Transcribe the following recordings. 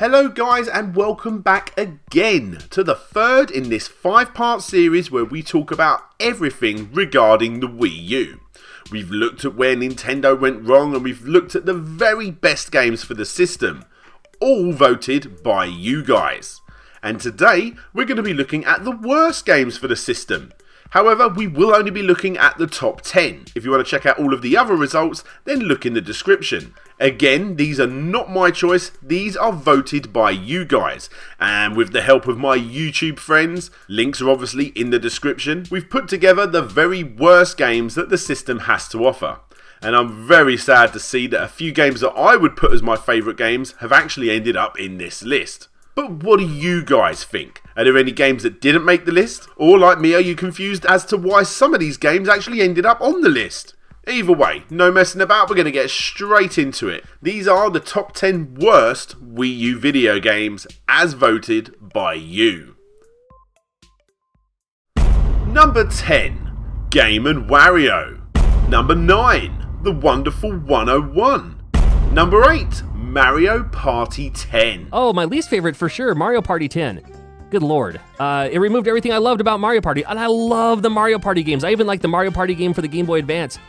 Hello guys and welcome back again to the third in this 5-part series where we talk about everything regarding the Wii U. We've looked at where Nintendo went wrong and we've looked at the very best games for the system, all voted by you guys. And today we're going to be looking at the worst games for the system. However, we will only be looking at the top 10. If you want to check out all of the other results, then look in the description. Again, these are not my choice, these are voted by you guys. And with the help of my YouTube friends, links are obviously in the description, we've put together the very worst games that the system has to offer. And I'm very sad to see that a few games that I would put as my favourite games have actually ended up in this list. But what do you guys think? Are there any games that didn't make the list? Or like me, are you confused as to why some of these games actually ended up on the list? Either way, no messing about, we're going to get straight into it. These are the top 10 worst Wii U video games as voted by you. Number 10, Game & Wario. Number 9, The Wonderful 101. Number 8, Mario Party 10. Oh, my least favorite for sure, Mario Party 10. Good lord. It removed everything I loved about Mario Party, and I love the Mario Party games. I even like the Mario Party game for the Game Boy Advance.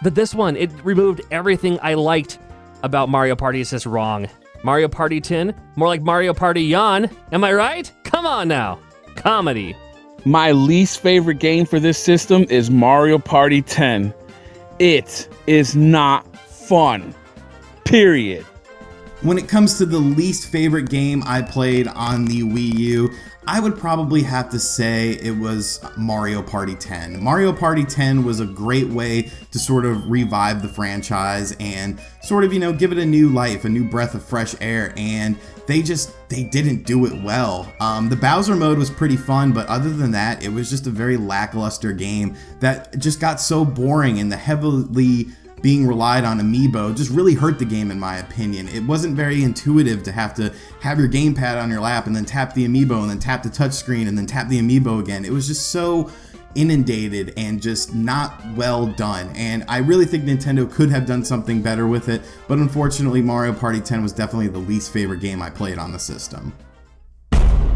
But this one, it removed everything I liked about Mario Party. It's just wrong. Mario Party 10, more like Mario Party Yawn. Am I right? Come on now. Comedy. My least favorite game for this system is Mario Party 10. It is not fun. Period. When it comes to the least favorite game I played on the Wii U, I would probably have to say it was Mario Party 10. Mario Party 10 was a great way to sort of revive the franchise and sort of, give it a new life, a new breath of fresh air, and they didn't do it well. The Bowser mode was pretty fun, but other than that, it was just a very lackluster game that just got so boring, and the heavily being relied on Amiibo just really hurt the game in my opinion. It wasn't very intuitive to have your gamepad on your lap and then tap the Amiibo and then tap the touchscreen and then tap the Amiibo again. It was just so inundated and just not well done, and I really think Nintendo could have done something better with it, but unfortunately Mario Party 10 was definitely the least favorite game I played on the system.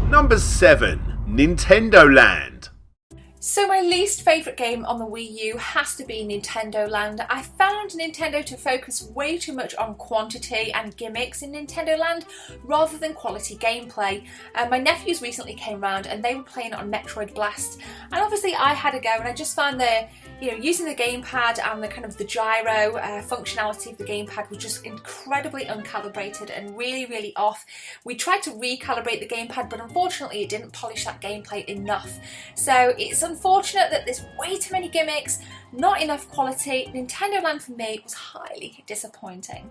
Number 7, Nintendo Land. So my least favourite game on the Wii U has to be Nintendo Land. I found Nintendo to focus way too much on quantity and gimmicks in Nintendo Land rather than quality gameplay. My nephews recently came round and they were playing on Metroid Blast, and obviously I had a go, and I just found using the gamepad and the gyro functionality of the gamepad was just incredibly uncalibrated and really off. We tried to recalibrate the gamepad, but unfortunately it didn't polish that gameplay enough. So it's unfortunate that there's way too many gimmicks, not enough quality. Nintendo Land for me was highly disappointing.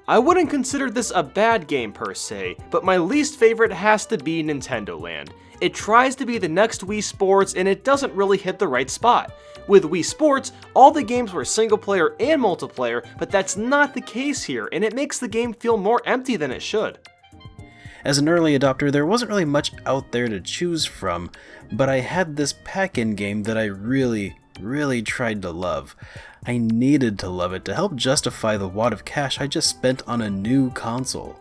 I wouldn't consider this a bad game per se, but my least favorite has to be Nintendo Land. It tries to be the next Wii Sports and it doesn't really hit the right spot. With Wii Sports, all the games were single player and multiplayer, but that's not the case here, and it makes the game feel more empty than it should. As an early adopter, there wasn't really much out there to choose from, but I had this pack-in game that I really tried to love. I needed to love it to help justify the wad of cash I just spent on a new console.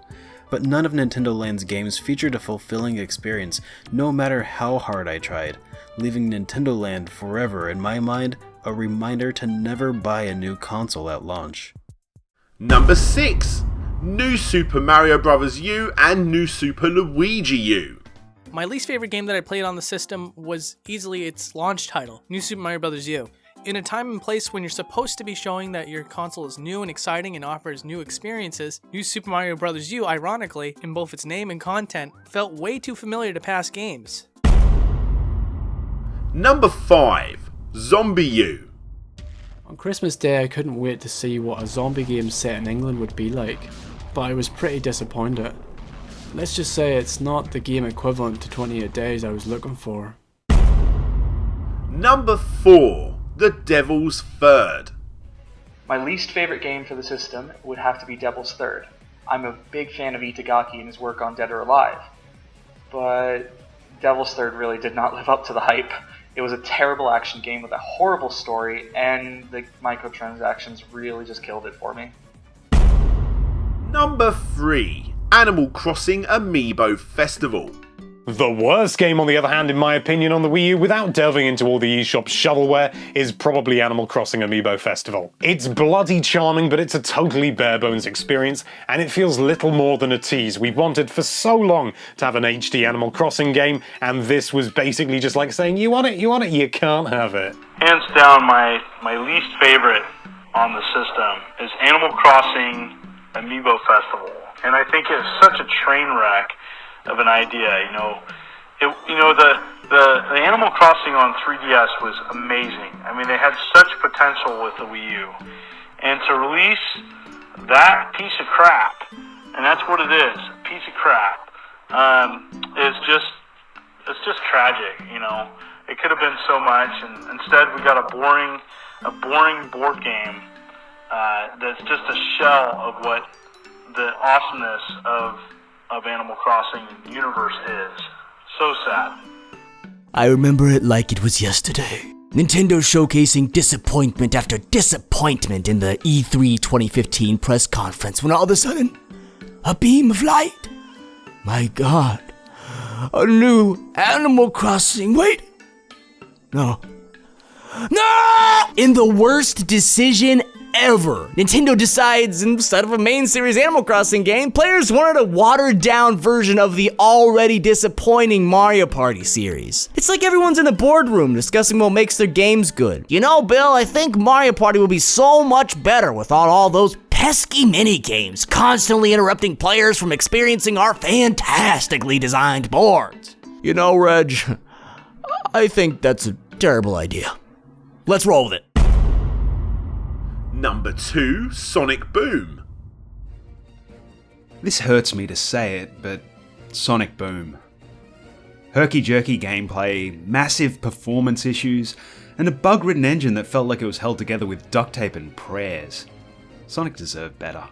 But none of Nintendo Land's games featured a fulfilling experience, no matter how hard I tried, leaving Nintendo Land forever in my mind a reminder to never buy a new console at launch. Number 6, New Super Mario Bros. U and New Super Luigi U. My least favorite game that I played on the system was easily its launch title, New Super Mario Bros. U. In a time and place when you're supposed to be showing that your console is new and exciting and offers new experiences, New Super Mario Bros. U, ironically, in both its name and content, felt way too familiar to past games. Number 5, ZombiU. On Christmas Day I couldn't wait to see what a zombie game set in England would be like, but I was pretty disappointed. Let's just say it's not the game equivalent to 28 Days I was looking for. Number 4, The Devil's Third. My least favorite game for the system would have to be Devil's Third. I'm a big fan of Itagaki and his work on Dead or Alive, but Devil's Third really did not live up to the hype. It was a terrible action game with a horrible story, and the microtransactions really just killed it for me. Number 3, Animal Crossing Amiibo Festival. The worst game, on the other hand, in my opinion, on the Wii U, without delving into all the eShop shovelware, is probably Animal Crossing Amiibo Festival. It's bloody charming, but it's a totally bare-bones experience, and it feels little more than a tease. We've wanted for so long to have an HD Animal Crossing game, and this was basically just like saying, you want it, you can't have it. Hands down, my least favorite on the system is Animal Crossing Amiibo Festival, and I think it's such a train wreck of an idea. The Animal Crossing on 3DS was amazing. I mean, they had such potential with the Wii U, and to release that piece of crap, and that's what it is, a piece of crap, it's just tragic. It could have been so much, and instead we got a boring board game that's just a shell of what the awesomeness of Animal Crossing universe is. So sad. I remember it like it was yesterday. Nintendo showcasing disappointment after disappointment in the E3 2015 press conference when all of a sudden, a beam of light. My God, a new Animal Crossing. Wait, no. In the worst decision ever, Nintendo decides instead of a main series Animal Crossing game, players wanted a watered down version of the already disappointing Mario Party series. It's like everyone's in the boardroom discussing what makes their games good. You know, Bill, I think Mario Party will be so much better without all those pesky mini games constantly interrupting players from experiencing our fantastically designed boards. You know, Reg, I think that's a terrible idea. Let's roll with it. Number 2, Sonic Boom. This hurts me to say it, but Sonic Boom. Herky-jerky gameplay, massive performance issues, and a bug-ridden engine that felt like it was held together with duct tape and prayers. Sonic deserved better.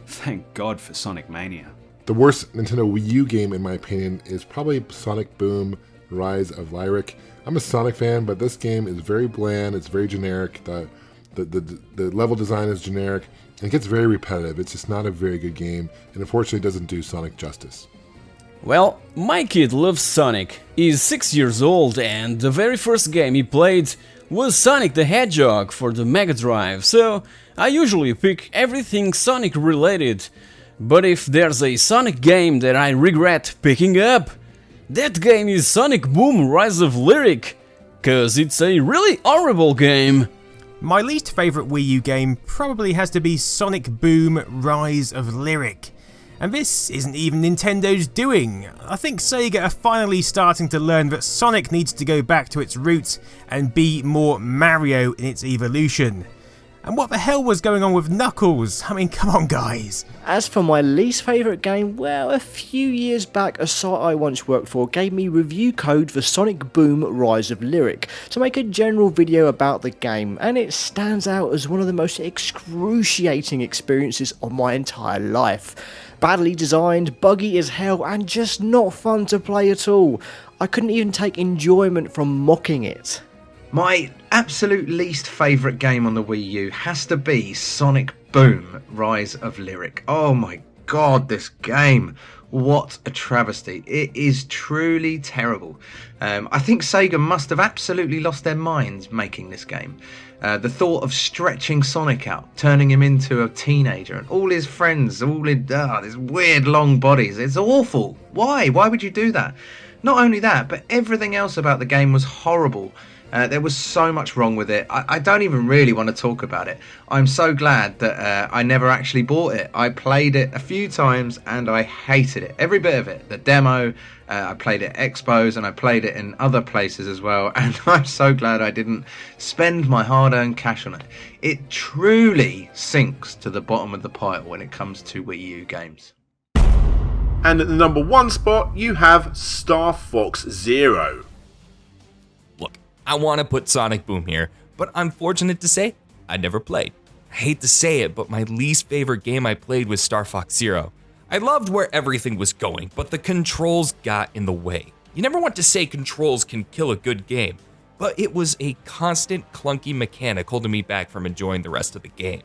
Thank God for Sonic Mania. The worst Nintendo Wii U game, in my opinion, is probably Sonic Boom Rise of Lyric. I'm a Sonic fan, but this game is very bland, it's very generic. The level design is generic, and it gets very repetitive. It's just not a very good game, and unfortunately doesn't do Sonic justice. Well, my kid loves Sonic. He's 6 years old, and the very first game he played was Sonic the Hedgehog for the Mega Drive, so I usually pick everything Sonic related. But if there's a Sonic game that I regret picking up, that game is Sonic Boom Rise of Lyric, cause it's a really horrible game. My least favourite Wii U game probably has to be Sonic Boom Rise of Lyric. And this isn't even Nintendo's doing. I think Sega are finally starting to learn that Sonic needs to go back to its roots and be more Mario in its evolution. And what the hell was going on with Knuckles? I mean, come on guys. As for my least favourite game, well, a few years back a site I once worked for gave me review code for Sonic Boom Rise of Lyric to make a general video about the game, and it stands out as one of the most excruciating experiences of my entire life. Badly designed, buggy as hell, and just not fun to play at all. I couldn't even take enjoyment from mocking it. My absolute least favourite game on the Wii U has to be Sonic Boom Rise of Lyric. Oh my god, this game. What a travesty. It is truly terrible. I think Sega must have absolutely lost their minds making this game. The thought of stretching Sonic out, turning him into a teenager, and all his friends, all in these weird long bodies. It's awful. Why? Why would you do that? Not only that, but everything else about the game was horrible. There was so much wrong with it. I don't even really want to talk about it. I'm so glad that I never actually bought it. I played it a few times and I hated it. Every bit of it. The demo, I played it at Expos and I played it in other places as well. And I'm so glad I didn't spend my hard-earned cash on it. It truly sinks to the bottom of the pile when it comes to Wii U games. And at the number 1 spot, you have Star Fox Zero. I want to put Sonic Boom here, but I'm fortunate to say I never played. I hate to say it, but my least favorite game I played was Star Fox Zero. I loved where everything was going, but the controls got in the way. You never want to say controls can kill a good game, but it was a constant clunky mechanic holding me back from enjoying the rest of the game.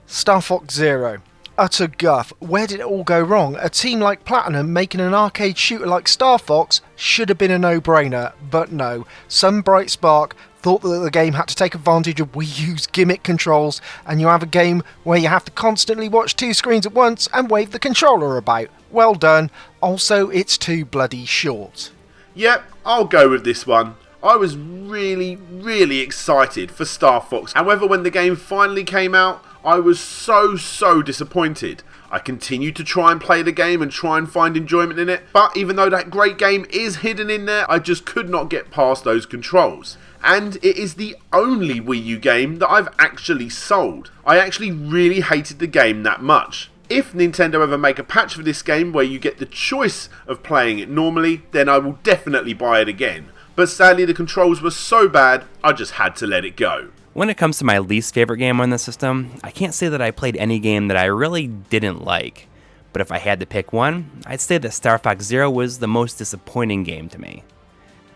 Star Fox Zero. utter guff. Where did it all go wrong? A team like Platinum making an arcade shooter like Star Fox should have been a no-brainer, but no. Some bright spark thought that the game had to take advantage of Wii U's gimmick controls, and you have a game where you have to constantly watch 2 screens at once and wave the controller about. Well done. Also, it's too bloody short. Yep, I'll go with this one. I was really excited for Star Fox. However, when the game finally came out, I was so disappointed. I continued to try and play the game and try and find enjoyment in it, but even though that great game is hidden in there, I just could not get past those controls. And it is the only Wii U game that I've actually sold. I actually really hated the game that much. If Nintendo ever make a patch for this game where you get the choice of playing it normally, then I will definitely buy it again. But sadly the controls were so bad, I just had to let it go. When it comes to my least favorite game on the system, I can't say that I played any game that I really didn't like. But if I had to pick one, I'd say that Star Fox Zero was the most disappointing game to me.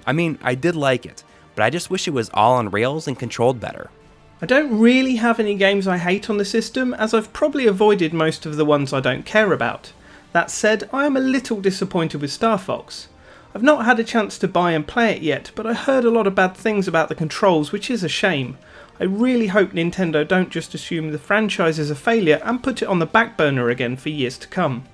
I mean, I did like it, but I just wish it was all on rails and controlled better. I don't really have any games I hate on the system, as I've probably avoided most of the ones I don't care about. That said, I am a little disappointed with Star Fox. I've not had a chance to buy and play it yet, but I heard a lot of bad things about the controls, which is a shame. I really hope Nintendo don't just assume the franchise is a failure and put it on the back burner again for years to come.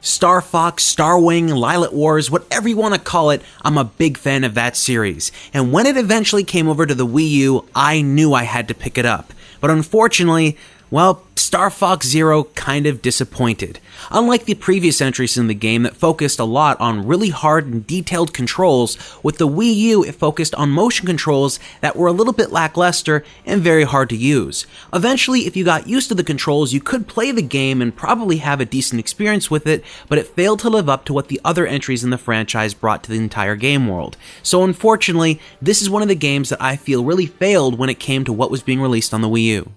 Star Fox, Star Wing, Lylat Wars, whatever you want to call it, I'm a big fan of that series. And when it eventually came over to the Wii U, I knew I had to pick it up. But unfortunately, well, Star Fox Zero kind of disappointed. Unlike the previous entries in the game that focused a lot on really hard and detailed controls, with the Wii U it focused on motion controls that were a little bit lackluster and very hard to use. Eventually, if you got used to the controls, you could play the game and probably have a decent experience with it, but it failed to live up to what the other entries in the franchise brought to the entire game world. So unfortunately, this is one of the games that I feel really failed when it came to what was being released on the Wii U.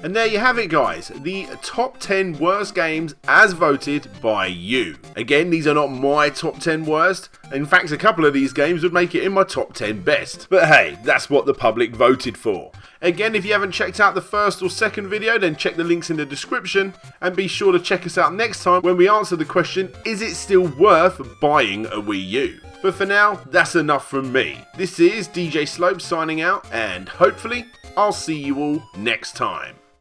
And there you have it guys, the top 10 worst games as voted by you. Again, these are not my top 10 worst. In fact, a couple of these games would make it in my top 10 best. But hey, that's what the public voted for. Again, if you haven't checked out the first or second video, then check the links in the description. And be sure to check us out next time when we answer the question, is it still worth buying a Wii U? But for now, that's enough from me. This is DJ Slope signing out, and hopefully, I'll see you all next time.